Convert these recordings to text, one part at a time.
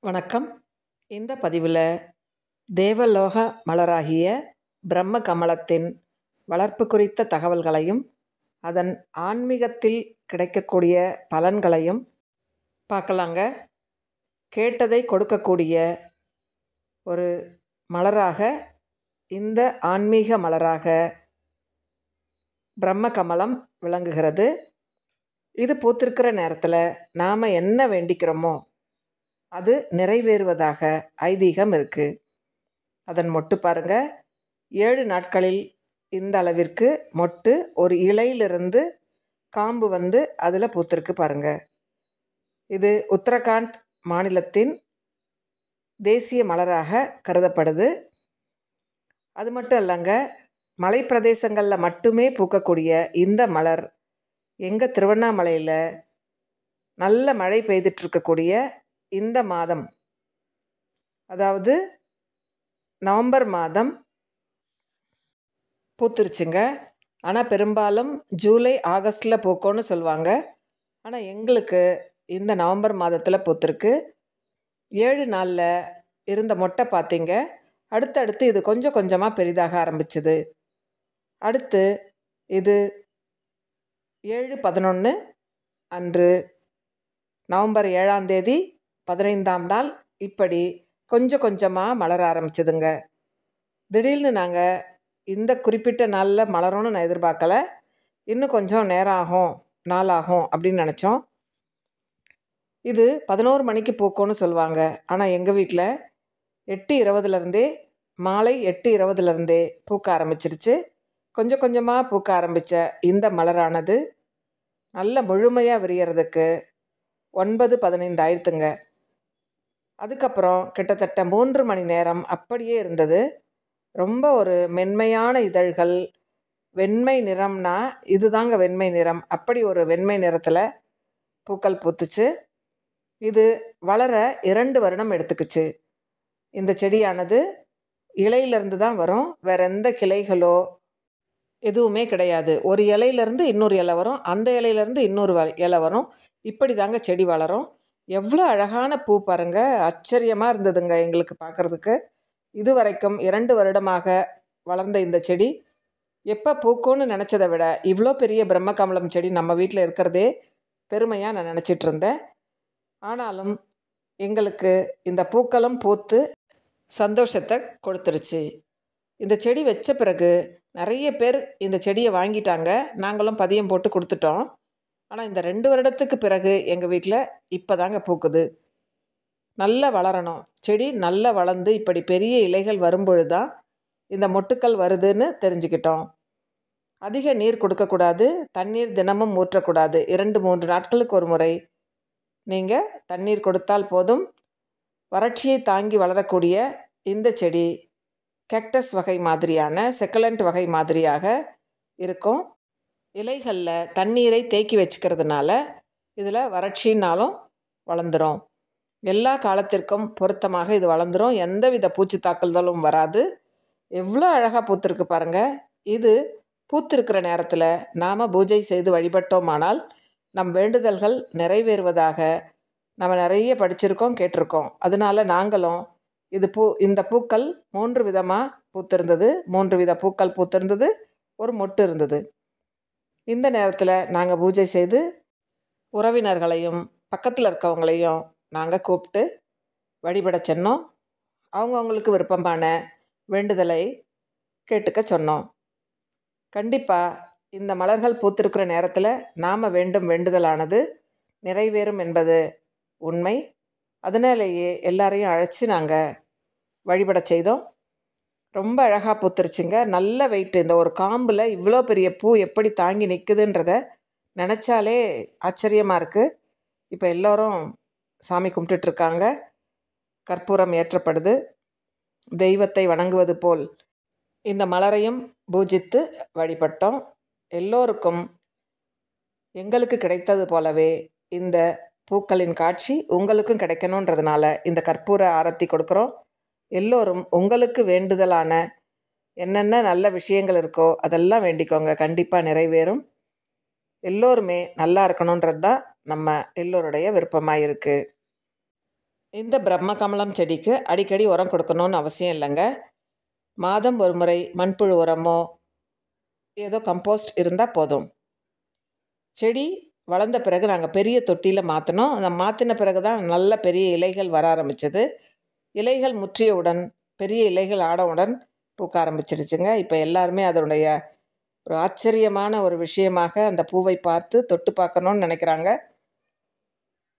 வணக்கம். இந்த பதிவில் தேவலோக மலராகிய பிரம்ம கமலத்தின் வளர்ப்பு குறித்த தகவல்களையும் அதன் ஆன்மீகத்தில் கிடைக்கக்கூடிய பலன்களையும் பார்க்கலாங்க. கேட்டதை கொடுக்கக்கூடிய ஒரு மலராக, இந்த ஆன்மீக மலராக பிரம்ம கமலம் விளங்குகிறது. இது பூத்திருக்கிற நேரத்தில் நாம் என்ன வேண்டிக்கிறோமோ அது நிறைவேறுவதாக ஐதீகம் இருக்குது. அதன் மொட்டு பாருங்கள். 7 நாட்களில் இந்த அளவிற்கு மொட்டு ஒரு இலையிலிருந்து காம்பு வந்து அதில் பூத்திருக்கு பாருங்கள். இது உத்தரகாண்ட் மாநிலத்தின் தேசிய மலராக கருதப்படுது. அது மட்டும் இல்லைங்க, மலை பிரதேசங்களில் மட்டுமே பூக்கக்கூடிய இந்த மலர் எங்கள் திருவண்ணாமலையில் நல்ல மழை பெய்துட்ருக்கக்கூடிய இந்த மாதம், அதாவது நவம்பர் மாதம் பூத்துருச்சுங்க. ஆனால் பெரும்பாலும் ஜூலை ஆகஸ்டில் பூக்கும்னு சொல்லுவாங்க. ஆனால் எங்களுக்கு இந்த நவம்பர் மாதத்தில் பூத்துருக்கு. 7 நாளில் இருந்த மொட்டை பார்த்தீங்க. அடுத்தடுத்து இது கொஞ்சம் கொஞ்சமாக பெரிதாக ஆரம்பிச்சுது. அடுத்து இது 7/11 அன்று நவம்பர் 7ஆம் தேதி 15ஆம் நாள் இப்படி கொஞ்சம் கொஞ்சமாக மலர ஆரம்பிச்சதுங்க. திடீர்னு நாங்கள் இந்த குறிப்பிட்ட நாளில் மலரும்னு நான் எதிர்பார்க்கல. இன்னும் கொஞ்சம் நேரம் ஆகும், நாளாகும் அப்படின்னு நினச்சோம். இது 11 மணிக்கு பூக்கும்னு சொல்லுவாங்க. ஆனால் எங்கள் வீட்டில் 8:20 மாலை 8:20 பூக்க ஆரம்பிச்சிருச்சு. கொஞ்சம் கொஞ்சமாக பூக்க ஆரம்பித்த இந்த மலரானது நல்ல முழுமையாக விரியறதுக்கு 9:15 ஆயிடுத்துங்க. அதுக்கப்புறம் கிட்டத்தட்ட 3 மணி நேரம் அப்படியே இருந்தது. ரொம்ப ஒரு மென்மையான இதழ்கள், வெண்மை நிறம்னா இதுதாங்க வெண்மை நிறம். அப்படி ஒரு வெண்மை நிறத்தில் பூக்கள் பூத்துச்சு. இது வளர 2 வருடம் எடுத்துக்குச்சு. இந்த செடியானது இலையிலேருந்து தான் வரும். வேறு எந்த கிளைகளோ எதுவுமே கிடையாது. ஒரு இலையிலேருந்து இன்னொரு இலை வரும், அந்த இலையிலேருந்து இன்னொரு இலை வரும். இப்படி தாங்க செடி வளரும். எவ்வளோ அழகான பூ பாருங்கள். ஆச்சரியமாக இருந்ததுங்க எங்களுக்கு பார்க்குறதுக்கு. இது வரைக்கும் 2 வருடமாக வளர்ந்த இந்த செடி எப்போ பூக்கும்னு நினச்சதை விட இவ்வளோ பெரிய பிரம்ம கமலம் செடி நம்ம வீட்டில் இருக்கிறதே பெருமையாக நான் நினச்சிட்டு இருந்தேன். ஆனாலும் எங்களுக்கு இந்த பூக்களும் பூத்து சந்தோஷத்தை கொடுத்துருச்சு. இந்த செடி வச்ச பிறகு நிறைய பேர் இந்த செடியை வாங்கிட்டாங்க. நாங்களும் பதியம் போட்டு கொடுத்துட்டோம். ஆனால் இந்த 2 வருடத்துக்கு பிறகு எங்கள் வீட்டில் இப்போ தாங்க பூக்குது. நல்லா வளரணும். செடி நல்லா வளர்ந்து இப்படி பெரிய இலைகள் வரும்பொழுது தான் இந்த மொட்டுக்கள் வருதுன்னு தெரிஞ்சுக்கிட்டோம். அதிக நீர் கொடுக்கக்கூடாது, தண்ணீர் தினமும் ஊற்றக்கூடாது. 2-3 நாட்களுக்கு ஒரு முறை நீங்கள் தண்ணீர் கொடுத்தால் போதும். வறட்சியை தாங்கி வளரக்கூடிய இந்த செடி கேக்டஸ் வகை மாதிரியான, செக்கலண்ட் வகை மாதிரியாக இருக்கும். இலைகளில் தண்ணீரை தேக்கி வச்சுக்கிறதுனால இதில் வறட்சின்னாலும் வளர்ந்துடும். எல்லா காலத்திற்கும் பொருத்தமாக இது வளர்ந்துடும். எந்தவித பூச்சி தாக்குதலும் வராது. எவ்வளோ அழகாக பூத்திருக்கு பாருங்கள். இது பூத்திருக்கிற நேரத்தில் நாம் பூஜை செய்து வழிபட்டோமானால் நம் வேண்டுதல்கள் நிறைவேறுவதாக நம்ம நிறைய படிச்சிருக்கோம், கேட்டிருக்கோம். அதனால நாங்களும் இந்த பூக்கள் 3 விதமாக பூத்திருந்தது. 3 வித பூக்கள் பூத்திருந்தது, ஒரு மொட்டு இருந்தது. இந்த நேரத்தில் நாங்கள் பூஜை செய்து உறவினர்களையும் பக்கத்தில் இருக்கவங்களையும் நாங்கள் கூப்பிட்டு வழிபட சொன்னோம். அவங்கவுங்களுக்கு விருப்பமான வேண்டுதலை கேட்டுக்க சொன்னோம். கண்டிப்பாக இந்த மலர்கள் பூத்திருக்கிற நேரத்தில் நாம் வேண்டும் வேண்டுதலானது நிறைவேறும் என்பது உண்மை. அதனாலேயே எல்லாரையும் அழைச்சி நாங்கள் வழிபட செய்தோம். ரொம்ப அழகாக பூத்துருச்சுங்க. நல்ல வெயிட்டு. இந்த ஒரு காம்பில் இவ்வளோ பெரிய பூ எப்படி தாங்கி நிற்குதுன்றத நினச்சாலே ஆச்சரியமாக இருக்குது. இப்போ எல்லோரும் சாமி கும்பிட்டுட்ருக்காங்க. கற்பூரம் ஏற்றப்படுது. தெய்வத்தை வணங்குவது போல் இந்த மலரையும் பூஜித்து வழிபட்டோம். எல்லோருக்கும் எங்களுக்கு கிடைத்தது போலவே இந்த பூக்களின் காட்சி உங்களுக்கும் கிடைக்கணுன்றதுனால இந்த கற்பூர ஆரத்தி கொடுக்குறோம். எல்லோரும் உங்களுக்கு வேண்டுதலான என்னென்ன நல்ல விஷயங்கள் இருக்கோ அதெல்லாம் வேண்டிக்கோங்க. கண்டிப்பாக நிறைவேறும். எல்லோருமே நல்லா இருக்கணுன்றது தான் நம்ம எல்லோருடைய விருப்பமாக இருக்குது. இந்த பிரம்ம கமலம் செடிக்கு அடிக்கடி உரம் கொடுக்கணும்னு அவசியம் இல்லைங்க. மாதம் ஒரு முறை மண்புழு உரமோ ஏதோ கம்போஸ்ட் இருந்தால் போதும். செடி வளர்ந்த பிறகு நாங்கள் பெரிய தொட்டியில் மாற்றினோம். அந்த மாற்றின பிறகு தான் நல்ல பெரிய இலைகள் வர ஆரம்பிச்சது. இலைகள் முற்றியவுடன், பெரிய இலைகள் ஆடவுடன் பூக்க ஆரம்பிச்சிருச்சுங்க. இப்போ எல்லாருமே அதனுடைய ஒரு ஆச்சரியமான ஒரு விஷயமாக அந்த பூவை பார்த்து தொட்டு பார்க்கணுன்னு நினைக்கிறாங்க.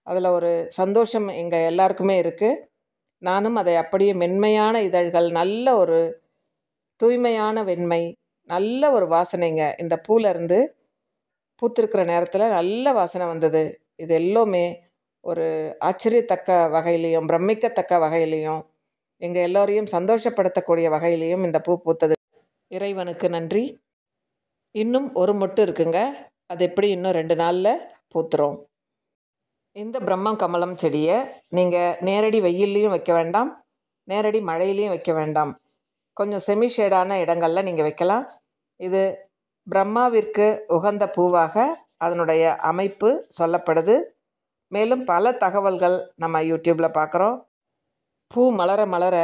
அதில் ஒரு சந்தோஷம் எங்கள் எல்லாருக்குமே இருக்குது. நானும் அதை அப்படியே மென்மையான இதழ்கள், நல்ல ஒரு தூய்மையான வெண்மை, நல்ல ஒரு வாசனைங்க. இந்த பூலேருந்து பூத்திருக்கிற நேரத்தில் நல்ல வாசனை வந்தது. இது எல்லோருமே ஒரு ஆச்சரியத்தக்க வகையிலையும் பிரமிக்கத்தக்க வகையிலையும் எங்கள் எல்லோரையும் சந்தோஷப்படுத்தக்கூடிய வகையிலையும் இந்த பூ பூத்தது. இறைவனுக்கு நன்றி. இன்னும் ஒரு மொட்டு இருக்குங்க. அது எப்படி இன்னும் 2 நாளில் பூத்துரும். இந்த பிரம்ம கமலம் செடியை நீங்கள் நேரடி வெயில்லையும் வைக்க வேண்டாம், நேரடி மழையிலையும் வைக்க வேண்டாம். கொஞ்சம் செமி ஷேடான இடங்களில் நீங்கள் வைக்கலாம். இது பிரம்மாவிற்கு உகந்த பூவாக அதனுடைய அமைப்பு சொல்லப்படுது. மேலும் பல தகவல்கள் நம்ம யூடியூப்பில் பார்க்குறோம். பூ மலர மலர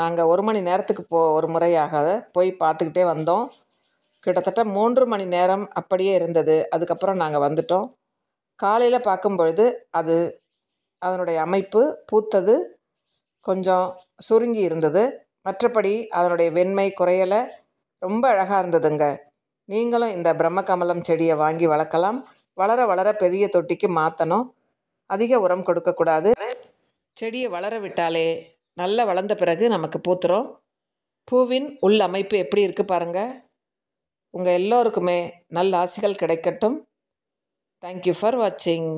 நாங்கள் 1 மணி நேரத்துக்கு ஒரு முறையாக போய் பார்த்துக்கிட்டே வந்தோம். கிட்டத்தட்ட 3 மணி நேரம் அப்படியே இருந்தது. அதுக்கப்புறம் நாங்கள் வந்துட்டோம். காலையில் பார்க்கும் பொழுது அதனுடைய அமைப்பு பூத்தது கொஞ்சம் சுருங்கி இருந்தது. மற்றபடி அதனுடைய வெண்மை குறையலை, ரொம்ப அழகாக இருந்ததுங்க. நீங்களும் இந்த பிரம்ம கமலம் செடியை வாங்கி வளர்க்கலாம். வளர வளர பெரிய தொட்டிக்கு மாற்றணும். அதிக உரம் கொடுக்கக்கூடாது. செடியை வளர விட்டாலே நல்லா வளர்ந்த பிறகு நமக்கு பூத்துரும். பூவின் உள் அமைப்பு எப்படி இருக்குது பாருங்கள். உங்கள் எல்லோருக்குமே நல்ல ஆசிகள் கிடைக்கட்டும். தேங்க்யூ ஃபார் வாட்சிங்.